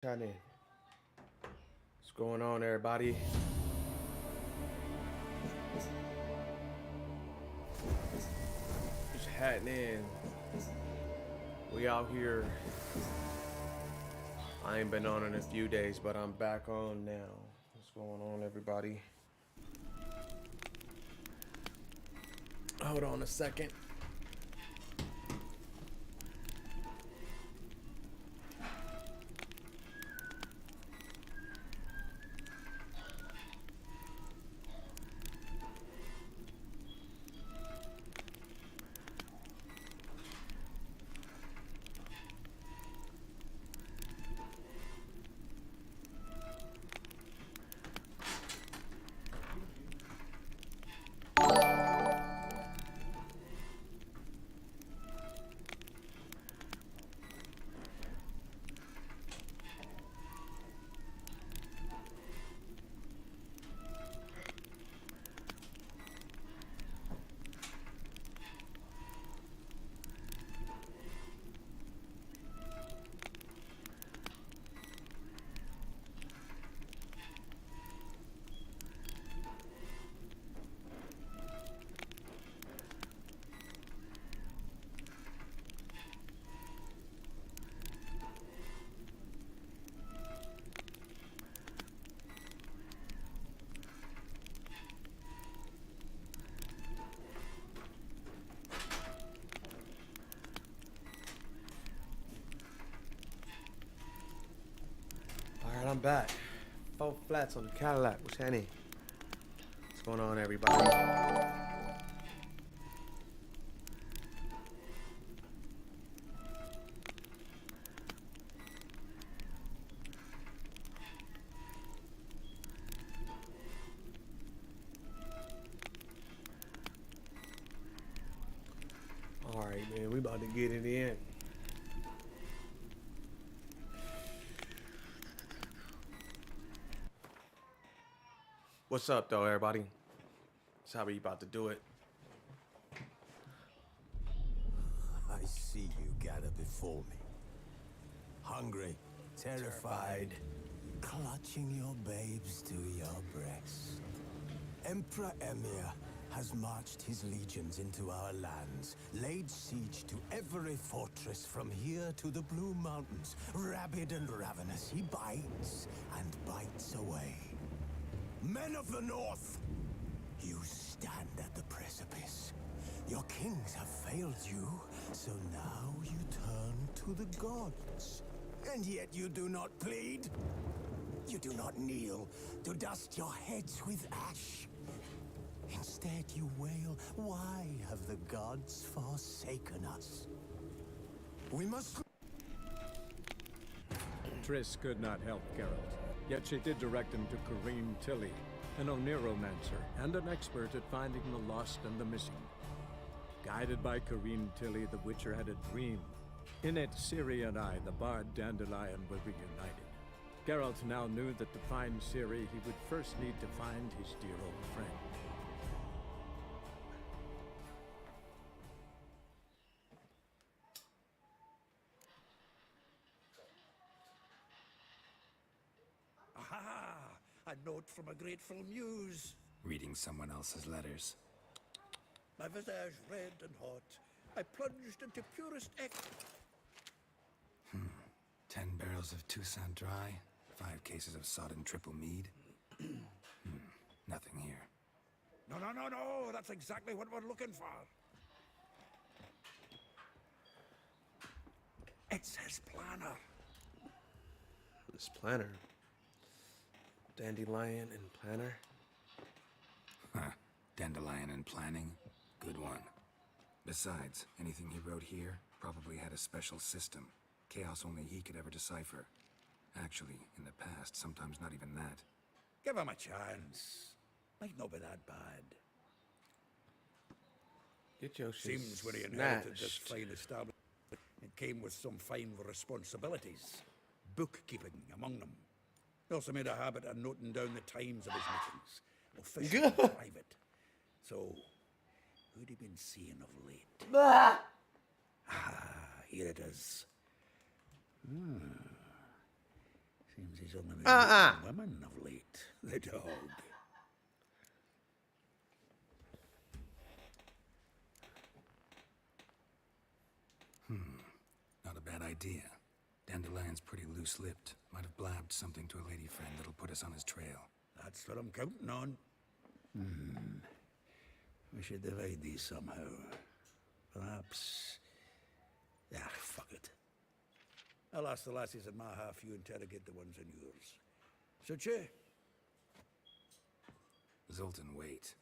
What's going on, everybody? Just hatting in. We out here. I ain't been on in a few days, but I'm back on now. What's going on, everybody? Hold on a second. Alright, I'm back. 4 flats on the Cadillac. What's happening? What's going on, everybody? Alright, man, we about to get it in. What's up, though, everybody? That's how we about to do it. I see you gather before me. Hungry, terrified, clutching your babes to your breast. Emperor Emir has marched his legions into our lands, laid siege to every fortress from here to the Blue Mountains. Rabid and ravenous, he bites and bites away. Men of the North, you stand at the precipice. Your kings have failed you, so now you turn to the gods. And yet you do not plead. You do not kneel to dust your heads with ash. Instead you wail, why have the gods forsaken us? We must... Triss could not help Geralt, yet she did direct him to Kareem Tilly, an Oniromancer and an expert at finding the lost and the missing. Guided by Kareem Tilly, the Witcher had a dream. In it, Ciri and I, the bard Dandelion, were reunited. Geralt now knew that to find Ciri, he would first need to find his dear old friend. Aha! A note from a grateful muse. Reading someone else's letters. My visage red and hot. I plunged into purest 10 barrels of Toussaint Dry, 5 cases of sodden triple mead. Nothing here. No. That's exactly what we're looking for. It's his planner. This planner. Dandelion and planner. Huh. Dandelion and planning. Good one. Besides, anything he wrote here probably had a special system. Chaos only he could ever decipher. Actually, in the past, sometimes not even that. Give him a chance. Might not be that bad. Get your shit Seems when he inherited this snatched. fine establishment, it came with some fine responsibilities. Bookkeeping among them. He also made a habit of noting down the times of his meetings, official and private. So, who'd he been seeing of late? Here it is. Seems he's only been meeting women of late. The dog. Not a bad idea. Dandelion's pretty loose-lipped. Might have blabbed something to a lady friend that'll put us on his trail. That's what I'm counting on. We should divide these somehow. Perhaps... Ah, fuck it. I'll ask the lassies in my half, you interrogate the ones in yours. Suche? Zoltan, wait.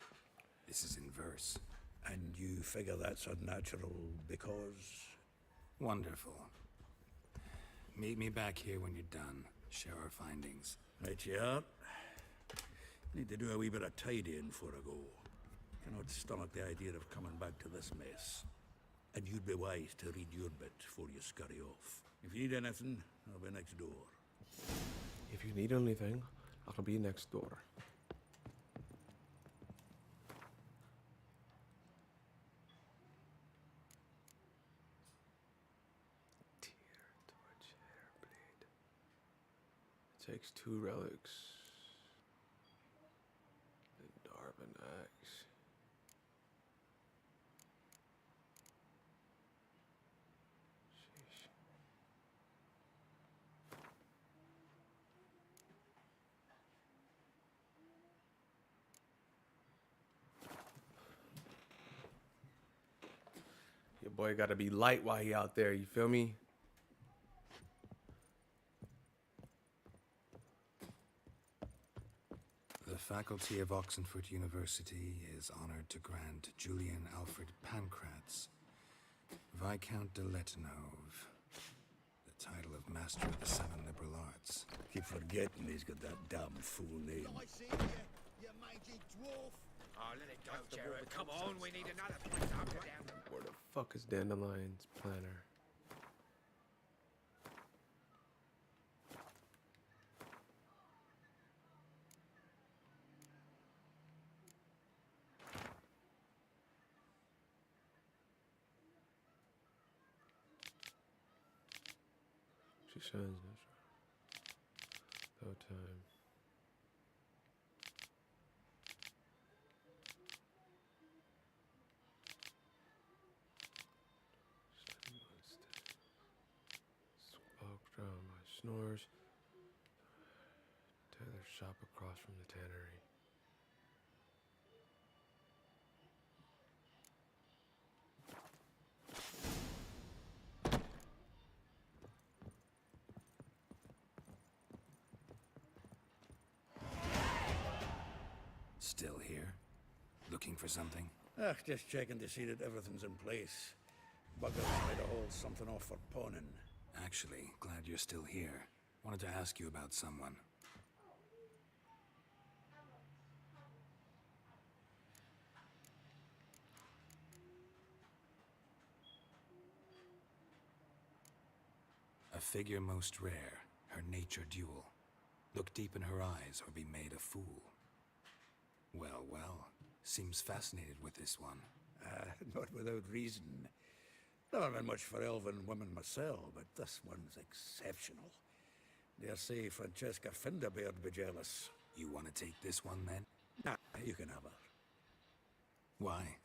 This is in verse. And you figure that's unnatural because... Wonderful. Meet me back here when you're done. Share our findings. Right you are. Need to do a wee bit of tidying before I go. Cannot stomach the idea of coming back to this mess. And you'd be wise to read your bit before you scurry off. If you need anything, I'll be next door. If you need anything, I'll be next door. Tear, torch, hair, blade. It takes 2 relics. And Darwin axe. Sheesh. Your boy gotta be light while he out there, you feel me? The faculty of Oxenford University is honored to grant Julian Alfred Pancratz, Viscount de Letenove, the title of Master of the 7 Liberal Arts. Keep forgetting he's got that damn fool name. Oh, let it go, Jared. Come on, we need another place up and down. Where the fuck is Dandelion's planner? She shines no time. Smoke drown my snores. Taylor's shop across from the tannery. Still here? Looking for something? Ah, just checking to see that everything's in place. Buggers might have hauled something off for pawning. Actually, glad you're still here. Wanted to ask you about someone. A figure most rare, her nature dual. Look deep in her eyes or be made a fool. Well, well, seems fascinated with this one. Not without reason. Never been much for elven women myself, but this one's exceptional. Dare say Francesca Finderbeard be jealous. You want to take this one, then? Nah, you can have her. Why?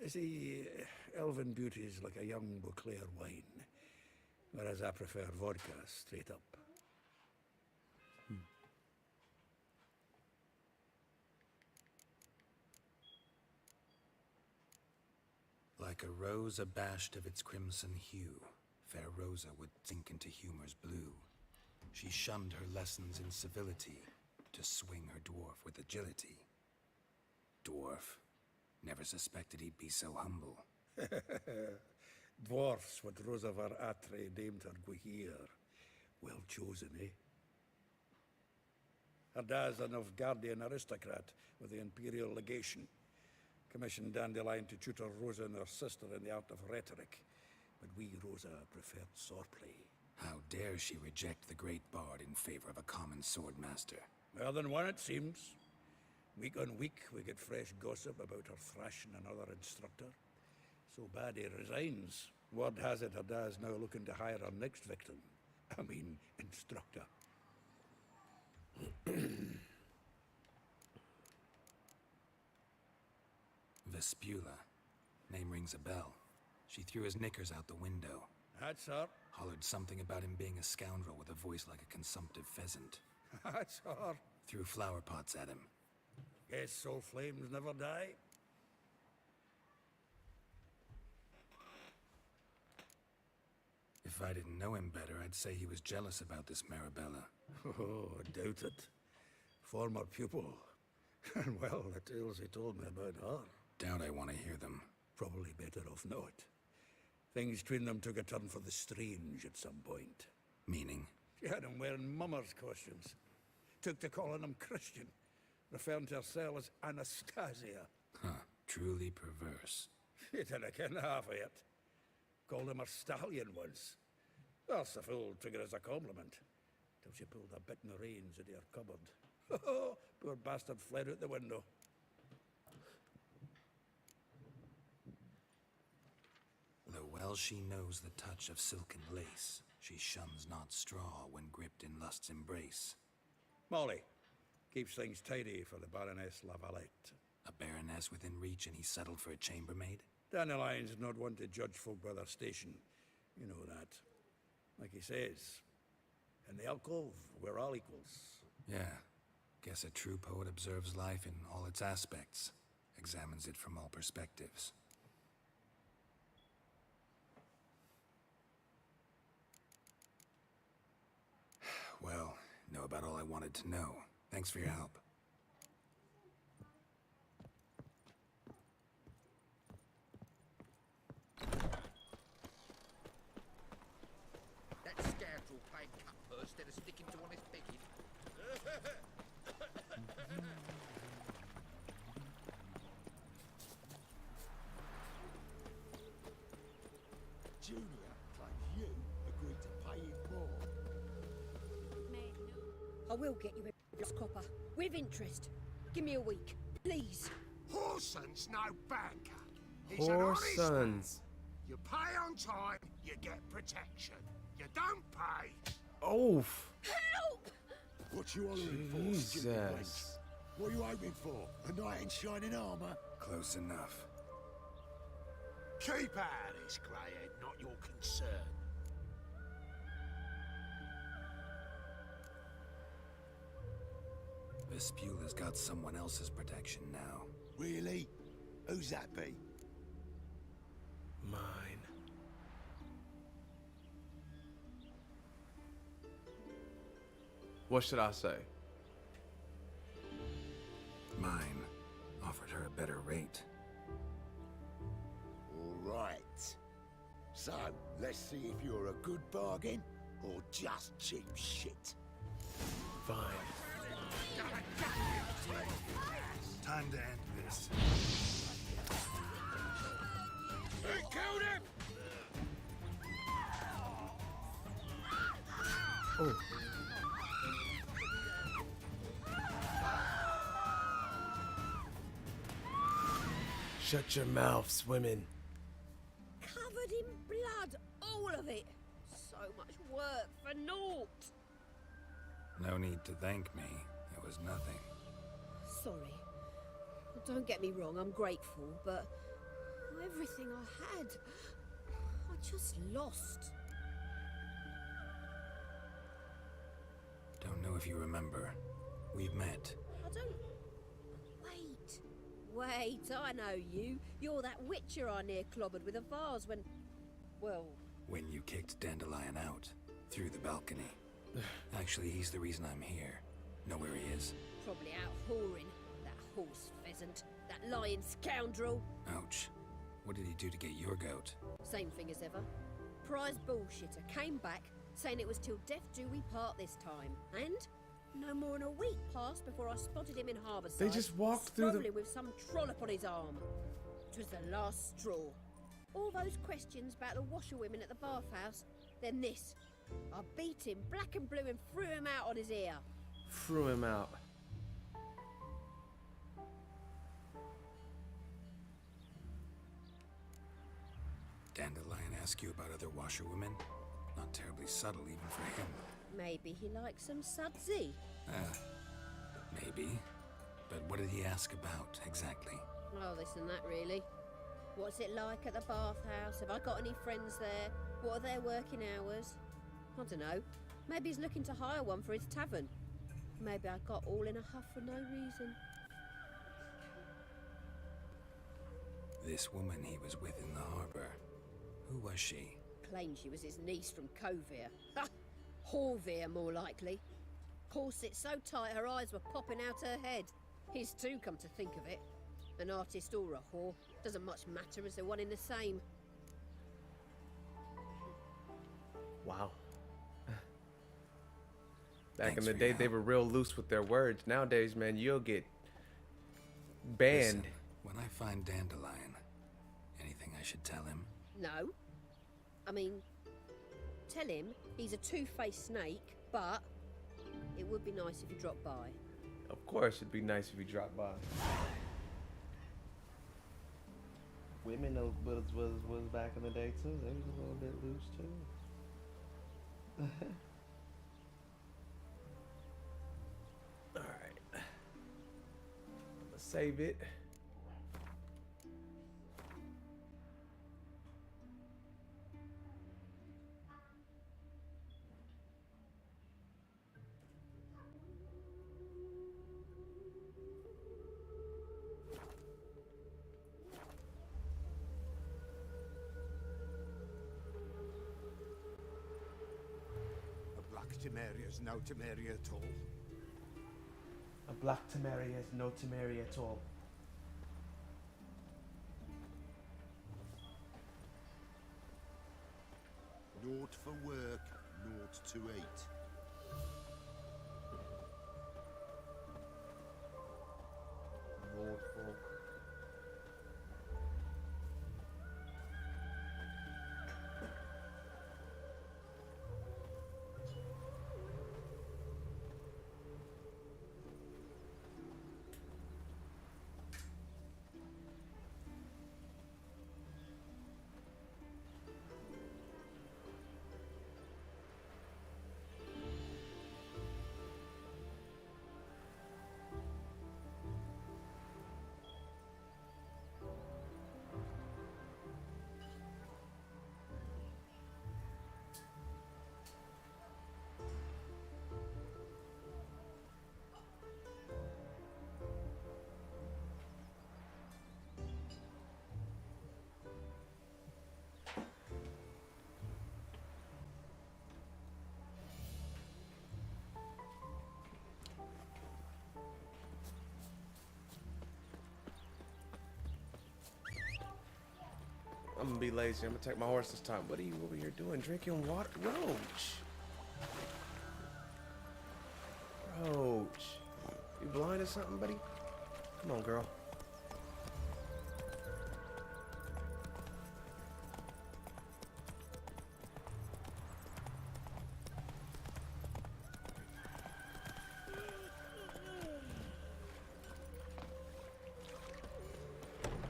See, elven beauty is like a young Beauclair wine, whereas I prefer vodka straight up. Like a rose abashed of its crimson hue, fair Rosa would sink into humor's blue. She shunned her lessons in civility to swing her dwarf with agility. Dwarf. Never suspected he'd be so humble. Dwarfs what Rosa var Atre named her Guihir. Well chosen, eh? Her dad's a Novgardian aristocrat with the Imperial Legation. Commissioned Dandelion to tutor Rosa and her sister in the art of rhetoric. But we, Rosa, preferred swordplay. How dare she reject the great bard in favor of a common swordmaster? More than one, it seems. Week on week, we get fresh gossip about her thrashing another instructor. So bad he resigns. Word has it her dad's now looking to hire her next victim. I mean, instructor. Vespula. Name rings a bell. She threw his knickers out the window. That's her. Hollered something about him being a scoundrel with a voice like a consumptive pheasant. That's her. Threw flower pots at him. Guess soul flames never die. If I didn't know him better, I'd say he was jealous about this Marabella. Oh, I doubt it. Former pupil. And well, the tales he told me about her. Doubt I want to hear them. Probably better off not. Things between them took a turn for the strange at some point. Meaning? She had him wearing mummers' costumes. Took to calling him Christian, referring to herself as Anastasia. Huh. Truly perverse. She didn't ken half of it. Called him a stallion once. Well, the fool took it as a compliment. Till she pulled a bit in the reins into her cupboard. Oh, poor bastard fled out the window. Though well she knows the touch of silken lace, she shuns not straw when gripped in lust's embrace. Molly, keeps things tidy for the Baroness Lavalette. A baroness within reach and he settled for a chambermaid? Dandelion's not one to judge folk by their station. You know that. Like he says, in the alcove, we're all equals. Yeah. Guess a true poet observes life in all its aspects, examines it from all perspectives. Well, know about all I wanted to know. Thanks for your help. That scoundrel paid cut purse instead of sticking to honest picking. Junior claims you agreed to pay him more. I will get you a lost copper. With interest. Give me a week, please. Horson's no banker. He's an honest man. Horsons. You pay on time, you get protection. You don't pay. Oof. Help! What you hollering for, stupid wench? Jesus. What are you hoping for? A knight in shining armour? Close enough. Keep out of this, greyhead, not your concern. Vespula's got someone else's protection now. Really? Who's that be? Mine. What should I say? Mine. Offered her a better rate. All right. So, let's see if you're a good bargain or just cheap shit. Fine. Time to end this. Hey, killed him! Oh. Shut your mouths, women. Covered in blood, all of it. So much work for naught. No need to thank me. It was nothing. Sorry. Don't get me wrong, I'm grateful, but everything I had, I just lost. Don't know if you remember. We've met. I don't... Wait, I know you. You're that witcher I near clobbered with a vase when... Well... When you kicked Dandelion out. Through the balcony. Actually, he's the reason I'm here. Know where he is? Probably out whoring. That horse pheasant. That lying scoundrel. Ouch. What did he do to get your goat? Same thing as ever. Prize bullshitter came back, saying it was till death do we part this time. And no more than a week passed before I spotted him in Harbourside. They just walked through the... with some trollop on his arm. It was the last straw. All those questions about the washerwomen at the bathhouse, then this. I beat him black and blue and threw him out on his ear. Threw him out. Dandelion ask you about other washerwomen? Not terribly subtle even for him. Maybe he likes some sudsy. Maybe. But what did he ask about, exactly? Oh, this and that, really. What's it like at the bathhouse? Have I got any friends there? What are their working hours? I don't know. Maybe he's looking to hire one for his tavern. Maybe I got all in a huff for no reason. This woman he was with in the harbor, who was she? Claimed she was his niece from Kovir. Ha! Horvir, more likely. Corset so tight her eyes were popping out her head. His too, come to think of it. An artist or a whore. Doesn't much matter as they're one in the same. Wow. Back Thanks in the for day, your they help. were real loose with their words. Nowadays, man, you'll get banned. Listen, when I find Dandelion, anything I should tell him? No. I mean, tell him he's a two-faced snake, but it would be nice if he dropped by. Of course, it'd be nice if you dropped by. Women was back in the day too. They was a little bit loose too. All right, let's save it. A black Temeria's no Temeria at all. A black Temeria is no Temeria at all. Naught for work, naught to eat. Lord folk. I'm gonna be lazy. I'm gonna take my horse this time. What are you over here doing? Drinking water? Roach. Roach. You blind or something, buddy? Come on, girl.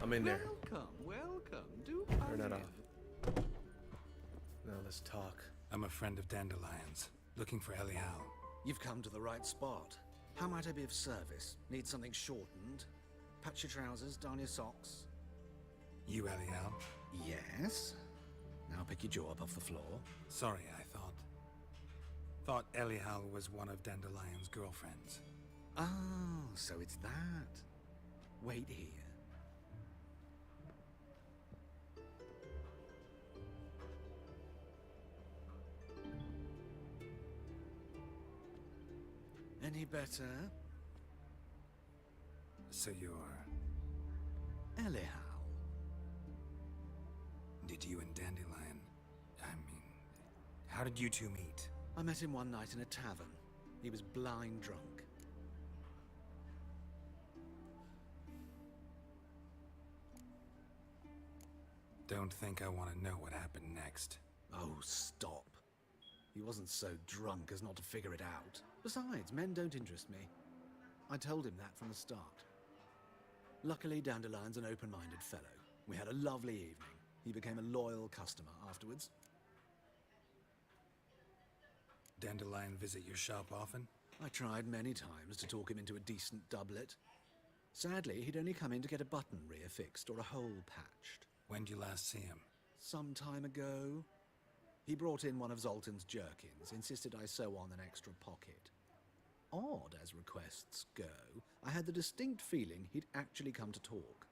I'm in there. Welcome, welcome. Do Turn that come off. in. Now let's talk. I'm a friend of Dandelion's, looking for Elial. You've come to the right spot. How might I be of service? Need something shortened? Patch your trousers, darn your socks? You Elial? Yes. Now pick your jaw up off the floor. Sorry, I thought Elial was one of Dandelion's girlfriends. Oh, so it's that. Wait here. Any better? So you're... Elial. Did you and Dandelion... how did you two meet? I met him one night in a tavern. He was blind drunk. Don't think I want to know what happened next. Oh, stop. He wasn't so drunk as not to figure it out. Besides, men don't interest me. I told him that from the start. Luckily, Dandelion's an open-minded fellow. We had a lovely evening. He became a loyal customer afterwards. Dandelion visit your shop often? I tried many times to talk him into a decent doublet. Sadly, he'd only come in to get a button reaffixed or a hole patched. When'd you last see him? Some time ago. He brought in one of Zoltan's jerkins, insisted I sew on an extra pocket. Odd as requests go, I had the distinct feeling he'd actually come to talk.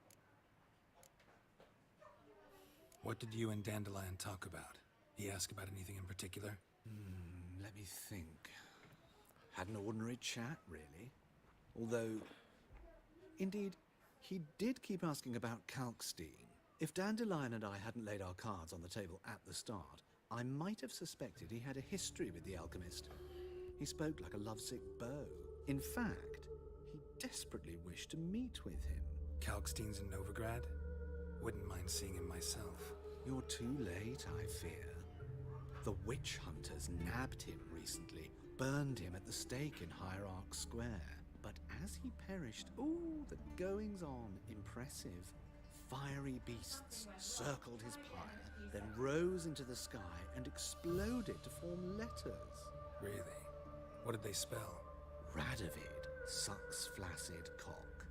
What did you and Dandelion talk about? He ask about anything in particular? Let me think. Had an ordinary chat, really. Although, indeed, he did keep asking about Kalkstein. If Dandelion and I hadn't laid our cards on the table at the start, I might have suspected he had a history with the alchemist. He spoke like a lovesick beau. In fact, he desperately wished to meet with him. Kalkstein's in Novigrad? Wouldn't mind seeing him myself. You're too late, I fear. The witch hunters nabbed him recently, burned him at the stake in Hierarch Square. But as he perished, ooh, the goings-on, impressive. Fiery beasts circled his pyre, then rose into the sky and exploded to form letters. Really? What did they spell? Radovid sucks flaccid cock.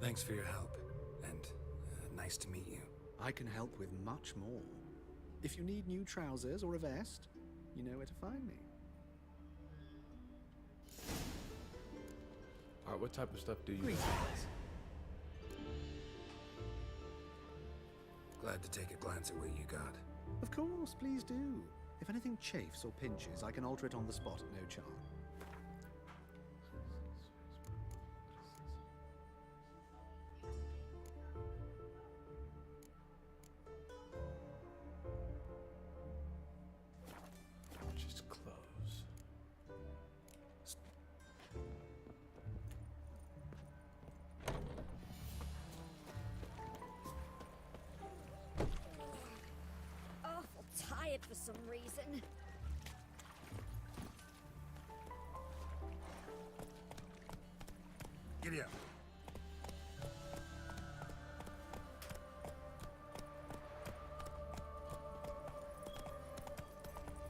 Thanks for your help, and nice to meet you. I can help with much more. If you need new trousers or a vest, you know where to find me. Alright, what type of stuff do you Greetings. Glad to take a glance at what you got. Of course, please do. If anything chafes or pinches, I can alter it on the spot at no charge. Just clothes. Awful tired for some reason. Giddy up.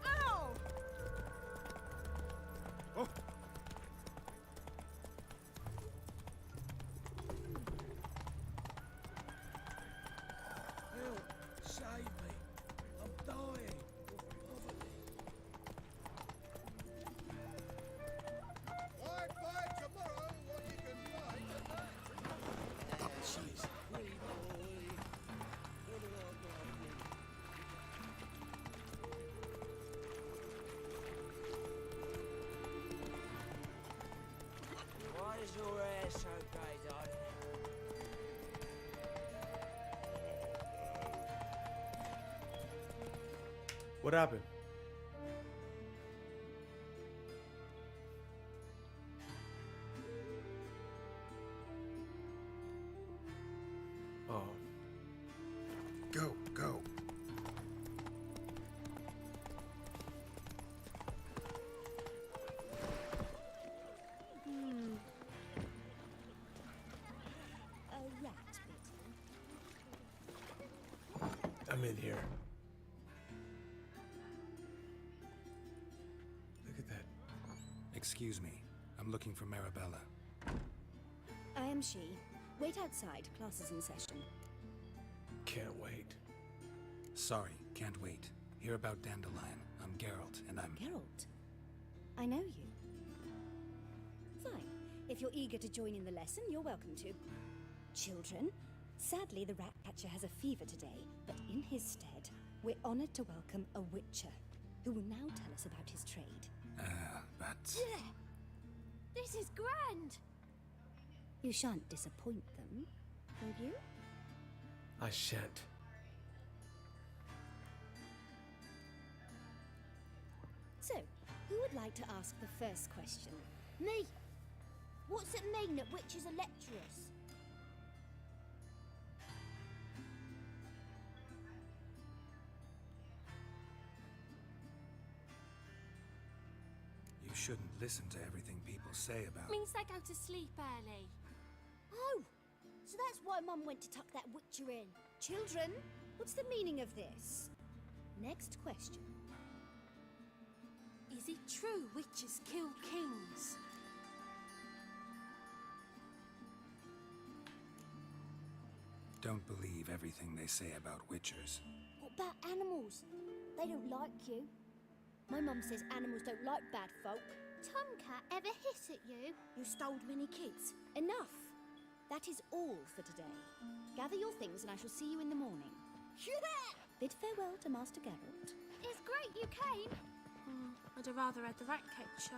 Ow! Oh! Help! Save me! I'm dying of poverty. Why buy tomorrow what you can buy today? Jeez, pretty boy. What do I got here? Why is your hair so grey, darling? What happened? Oh. Go, go. A rat bitten. I'm in here. Look at that. Excuse me. I'm looking for Marabella. I am she. Wait outside. Class is in session. Can't wait. Sorry, can't wait. Hear about Dandelion. I'm Geralt, and I'm... Geralt, I know you. Fine. If you're eager to join in the lesson, you're welcome to. Children, sadly the rat catcher has a fever today, but in his stead, we're honored to welcome a witcher, who will now tell us about his trade. but... This is grand! You shan't disappoint them, will you? I shan't. So, who would like to ask the first question? Me! What's it mean that witches are lecturers? You shouldn't listen to everything people say about... Means they go to sleep early. Oh! So that's why Mum went to tuck that witcher in. Children, what's the meaning of this? Next question. Is it true witches kill kings? Don't believe everything they say about witchers. What about animals? They don't like you. My mum says animals don't like bad folk. Tomcat ever hiss at you? You stole many kids. Enough. That is all for today. Gather your things and I shall see you in the morning. Bid farewell to Master Geralt. It's great you came. I'd have rather had the rat catcher.